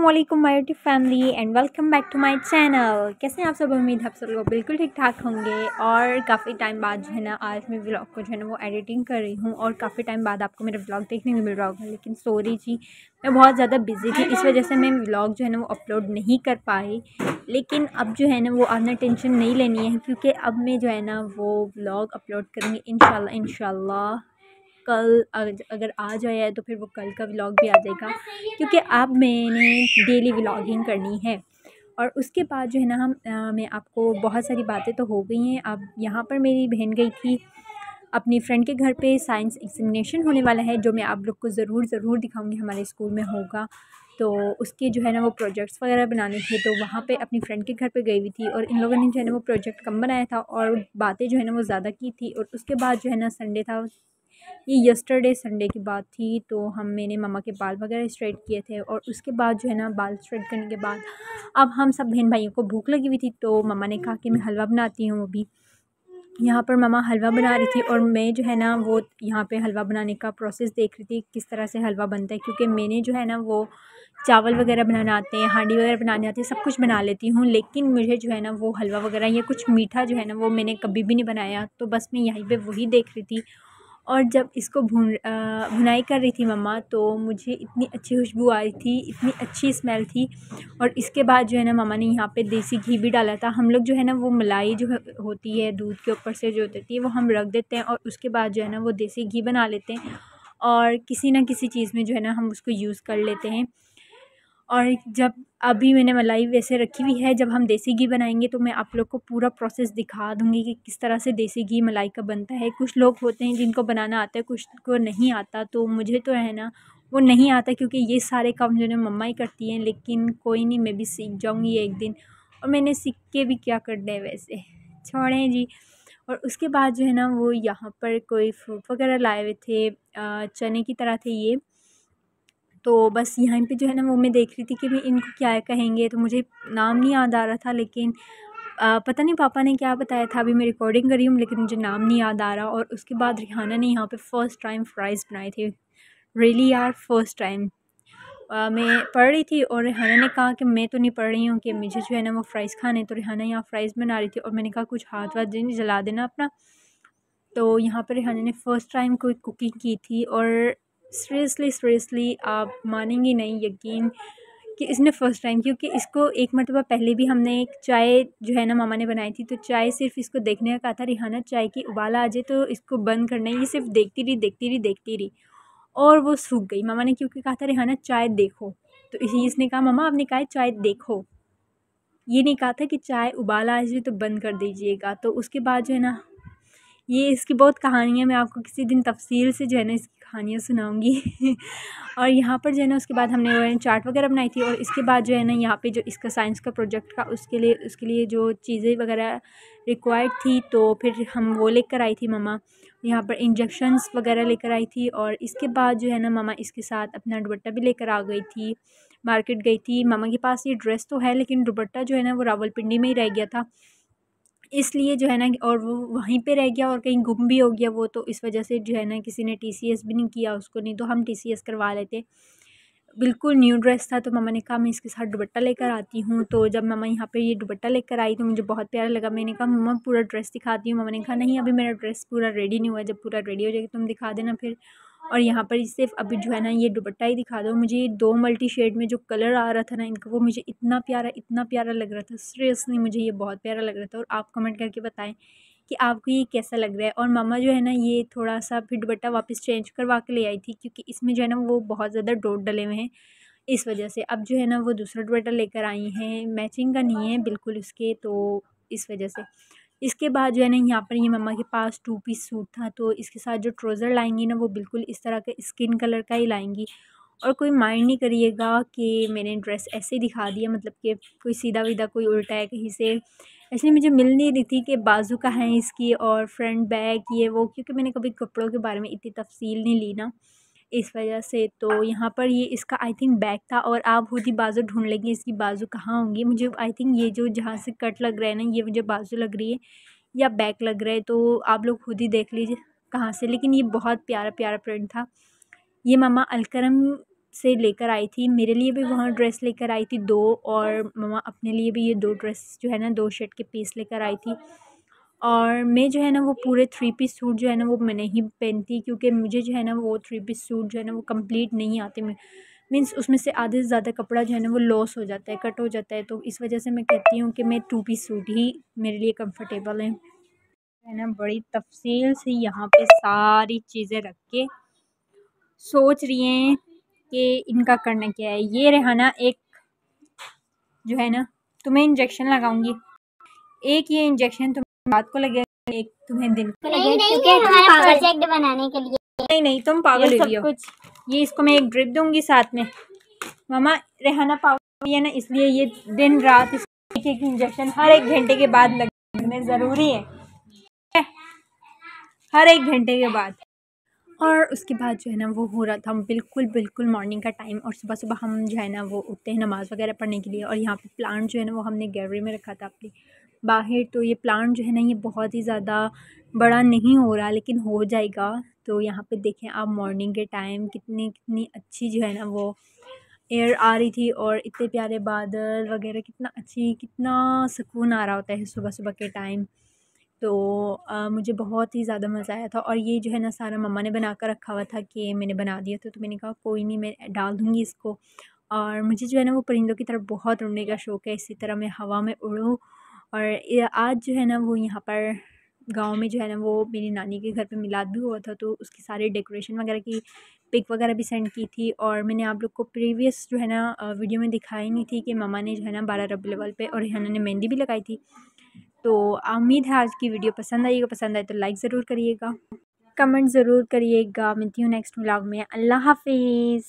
अस्सलामुअलैकुम my YouTube family and welcome back to my channel. कैसे हैं आप सब? उम्मीद है आप सब लोग बिल्कुल ठीक ठाक होंगे। और काफ़ी टाइम बाद जो है ना आज मैं व्लॉग को जो है ना वो एडिटिंग कर रही हूँ और काफ़ी टाइम बाद आपको मेरा व्लॉग देखने को मिल रहा होगा। लेकिन सॉरी जी, मैं बहुत ज़्यादा बिजी थी, इस वजह से मैं व्लॉग जो है ना वो अपलोड नहीं कर पाई। लेकिन अब जो है ना वो आपने टेंशन नहीं लेनी है, क्योंकि अब मैं जो है ना वो व्लॉग अपलोड करूँगी इंशाल्लाह। कल अगर आ जाए तो फिर वो कल का व्लॉग भी आ जाएगा, क्योंकि अब मैंने डेली व्लॉगिंग करनी है। और उसके बाद जो है ना मैं आपको बहुत सारी बातें तो हो गई हैं। अब यहाँ पर मेरी बहन गई थी अपनी फ्रेंड के घर पे, साइंस एग्जामिनेशन होने वाला है जो मैं आप लोग को ज़रूर दिखाऊंगी, हमारे स्कूल में होगा। तो उसके जो है ना वो प्रोजेक्ट्स वगैरह बनाने थे, तो वहाँ पे अपनी फ्रेंड के घर पे गई हुई थी और इन लोगों ने जो है ना वो प्रोजेक्ट कम बनाया था और बातें जो है ना वो ज़्यादा की थी। और उसके बाद जो है ना संडे था, ये यस्टरडे संडे की बात थी, तो मैंने मम्मा के बाल वगैरह स्ट्रेट किए थे। और उसके बाद जो है ना बाल स्ट्रेट करने के बाद अब हम सब बहन भाइयों को भूख लगी हुई थी, तो मम्मा ने कहा कि मैं हलवा बनाती हूँ। अभी यहाँ पर मम्मा हलवा बना रही थी और मैं जो है ना वो यहाँ पे हलवा बनाने का प्रोसेस देख रही थी, किस तरह से हलवा बनता है। क्योंकि मैंने जो है ना वो चावल वगैरह बनाना आते हैं, हांडी वगैरह बनाने आते हैं, सब कुछ बना लेती हूँ। लेकिन मुझे जो है ना वो हलवा वगैरह या कुछ मीठा जो है ना वो मैंने कभी भी नहीं बनाया। तो बस मैं यहीं पे वही देख रही थी। और जब इसको भुनाई कर रही थी मम्मा, तो मुझे इतनी अच्छी खुशबू आ रही थी, इतनी अच्छी स्मेल थी। और इसके बाद जो है ना मम्मा ने यहाँ पे देसी घी भी डाला था। हम लोग जो है ना वो मलाई जो होती है दूध के ऊपर से जो होती है वो हम रख देते हैं और उसके बाद जो है ना वो देसी घी बना लेते हैं और किसी ना किसी चीज़ में जो है ना हम उसको यूज़ कर लेते हैं। और जब अभी मैंने मलाई वैसे रखी हुई है, जब हम देसी घी बनाएंगे तो मैं आप लोग को पूरा प्रोसेस दिखा दूँगी कि किस तरह से देसी घी मलाई का बनता है। कुछ लोग होते हैं जिनको बनाना आता है, कुछ को नहीं आता। तो मुझे तो है ना वो नहीं आता, क्योंकि ये सारे काम जो है मम्मा ही करती हैं। लेकिन कोई नहीं, मैं भी सीख जाऊँगी एक दिन। और मैंने सीख के भी क्या करना है वैसे, छोड़ें जी। और उसके बाद जो है ना वो यहाँ पर कोई फ्रूट वगैरह लाए हुए थे, चने की तरह थे ये। तो बस यहाँ पे जो है ना वो मैं देख रही थी कि भाई इनको क्या कहेंगे, तो मुझे नाम नहीं याद आ रहा था। लेकिन पता नहीं पापा ने क्या बताया था, अभी मैं रिकॉर्डिंग कर रही हूँ लेकिन मुझे नाम नहीं याद आ रहा। और उसके बाद रिहाना ने यहाँ पे फ़र्स्ट टाइम फ्राइज़ बनाए थे। रियली यार, फ़र्स्ट टाइम। मैं पढ़ रही थी और रिहाना ने कहा कि मैं तो नहीं पढ़ रही हूँ, कि मुझे जो है ना वो फ़्राइज़ खाने। तो रिहाना यहाँ फ़्राइज़ बना रही थी और मैंने कहा कुछ हाथ वाथ जला देना अपना। तो यहाँ पर रिहाना ने फ़र्स्ट टाइम कोई कुकिंग की थी और सीरियसली आप मानेंगी नहीं, यकीन कि इसने फ़र्स्ट टाइम, क्योंकि इसको एक मरतबा पहले भी हमने एक चाय जो है ना मामा ने बनाई थी, तो चाय सिर्फ़ इसको देखने का कहा था, रिहाना चाय की उबाल आ जाए तो इसको बंद करना है। ये सिर्फ़ देखती रही और वो सूख गई। मामा ने क्योंकि कहा था रिहाना चाय देखो, तो इसी इसने कहा मम्मा आपने कहा है चाय देखो, ये नहीं कहा था कि चाय उबाल आ जाए तो बंद कर दीजिएगा। तो उसके बाद जो है ना ये इसकी बहुत कहानियाँ, मैं आपको किसी दिन तफ़सील से जो है ना इसकी कहानियाँ सुनाऊँगी। और यहाँ पर जो है ना उसके बाद हमने वो चाट वगैरह बनाई थी। और इसके बाद जो है ना यहाँ पे जो इसका साइंस का प्रोजेक्ट था उसके लिए जो चीज़ें वगैरह रिक्वायर्ड थी, तो फिर हम वो लेकर आई थी मम्मा। यहाँ पर इंजेक्शंस वगैरह लेकर आई थी। और इसके बाद जो है ना मम्मा इसके साथ अपना दुपट्टा भी लेकर आ गई थी, मार्केट गई थी। मम्मा के पास ये ड्रेस तो है लेकिन दुपट्टा जो है ना वो रावलपिंडी में ही रह गया था, इसलिए जो है ना, और वो वहीं पे रह गया और कहीं गुम भी हो गया वो। तो इस वजह से जो है ना किसी ने टीसीएस भी नहीं किया उसको, नहीं तो हम टीसीएस करवा लेते। बिल्कुल न्यू ड्रेस था, तो मम्मा ने कहा मैं इसके साथ दुपट्टा लेकर आती हूँ। तो जब मम्मा यहाँ पे ये दुपट्टा लेकर आई तो मुझे बहुत प्यारा लगा। मैंने कहा मम्मा पूरा ड्रेस दिखाती हूँ। मम्मा ने कहा नहीं, अभी मेरा ड्रेस पूरा रेडी नहीं हुआ है, जब पूरा रेडी हो जाएगा तुम दिखा देना फिर। और यहाँ पर सिर्फ अभी जो है ना ये दुपट्टा ही दिखा दो। मुझे ये 2 मल्टी शेड में जो कलर आ रहा था ना इनका, वो मुझे इतना प्यारा लग रहा था। सीरियसली मुझे ये बहुत प्यारा लग रहा था। और आप कमेंट करके बताएं कि आपको ये कैसा लग रहा है। और मामा जो है ना ये थोड़ा-सा फिर दुपट्टा वापस चेंज करवा के ले आई थी, क्योंकि इसमें जो है ना वो बहुत ज़्यादा डॉट डले हुए हैं, इस वजह से। अब जो है ना वो दूसरा दुपट्टा लेकर आई हैं, मैचिंग का नहीं है बिल्कुल उसके, तो इस वजह से। इसके बाद जो है ना यहाँ पर ये मम्मा के पास 2 पीस सूट था, तो इसके साथ जो ट्राउज़र लाएँगी ना वो बिल्कुल इस तरह का स्किन कलर का ही लाएँगी। और कोई माइंड नहीं करिएगा कि मैंने ड्रेस ऐसे ही दिखा दिया, मतलब कि कोई सीधा-वीधा कोई उल्टा है कहीं से। इसलिए मुझे मिल नहीं रही थी कि बाजू कहाँ है इसकी और फ्रंट बैक ये वो, क्योंकि मैंने कभी कपड़ों के बारे में इतनी तफ़सील नहीं ली ना, इस वजह से। तो यहाँ पर ये इसका आई थिंक बैक था, और आप खुद ही बाजू ढूँढ लेंगे इसकी बाजू कहाँ होंगी। मुझे आई थिंक ये जो जहाँ से कट लग रहा है ना ये मुझे बाजू लग रही है या बैक लग रहा है, तो आप लोग खुद ही देख लीजिए कहाँ से। लेकिन ये बहुत प्यारा प्रिंट था। ये मामा अलकरम से लेकर आई थी। मेरे लिए भी वहाँ ड्रेस लेकर आई थी 2, और मम्मा अपने लिए भी ये 2 ड्रेस जो है ना 2 शर्ट के पीस लेकर आई थी। और मैं जो है ना वो पूरे 3 पीस सूट जो है ना वो मैं नहीं पहनती, क्योंकि मुझे जो है ना वो 3 पीस सूट जो है ना वो कंप्लीट नहीं आते। मीन्स उसमें से आधे से ज़्यादा कपड़ा जो है ना वो लॉस हो जाता है, कट हो जाता है। तो इस वजह से मैं कहती हूँ कि मैं 2 पीस सूट ही मेरे लिए कंफर्टेबल है ना। बड़ी तफसील से यहाँ पे सारी चीज़ें रख के सोच रही हैं कि इनका करना क्या है। ये रेहाना एक जो है ना तुम्हें इंजेक्शन लगाऊंगी, एक ये इंजेक्शन तुम्हें रात को लगेगा, एक तुम्हें दिन को लगेगा, क्योंकि हमारा प्रोजेक्ट बनाने के लिए। नहीं तुम पागल हुई हो। ये इसको मैं एक ड्रिप दूंगी साथ में। मामा रेहाना पागल हुई है ना, इसलिए ये दिन रात एक एक इंजेक्शन हर 1 घंटे के बाद लगने ज़रूरी है, हर 1 घंटे के बाद। और उसके बाद जो है ना वो हो रहा था बिल्कुल मॉर्निंग का टाइम, और सुबह सुबह हम जो है ना वो उठते हैं नमाज़ वगैरह पढ़ने के लिए। और यहाँ पे प्लांट जो है ना वो हमने गैलरी में रखा था अपनी बाहर। तो ये प्लांट जो है ना ये बहुत ही ज़्यादा बड़ा नहीं हो रहा, लेकिन हो जाएगा। तो यहाँ पे देखें आप मॉर्निंग के टाइम कितनी अच्छी जो है ना वो एयर आ रही थी, और इतने प्यारे बादल वगैरह, कितना सुकून आ रहा होता है सुबह सुबह के टाइम। तो मुझे बहुत ही ज़्यादा मज़ा आया था। और ये जो है ना सारा मम्मा ने बना कर रखा हुआ था कि मैंने बना दिया था, तो मैंने कहा कोई नहीं मैं डाल दूँगी इसको। और मुझे जो है ना वो परिंदों की तरफ बहुत उड़ने का शौक़ है, इसी तरह मैं हवा में उड़ूँ। और आज जो है ना वो यहाँ पर गांव में जो है ना वो मेरी नानी के घर पे मिलाद भी हुआ था, तो उसकी सारी डेकोरेशन वगैरह की पिक वगैरह भी सेंड की थी। और मैंने आप लोग को प्रीवियस जो है ना वीडियो में दिखाई नहीं थी कि मम्मा ने जो है ना 12 रबीउल अव्वल पे और रेहाना ने मेहंदी भी लगाई थी। तो उम्मीद है आज की वीडियो पसंद आएगी, पसंद आए तो लाइक ज़रूर करिएगा, कमेंट ज़रूर करिएगा। मिलती हूँ नेक्स्ट व्लॉग में। अल्लाह हाफिज़।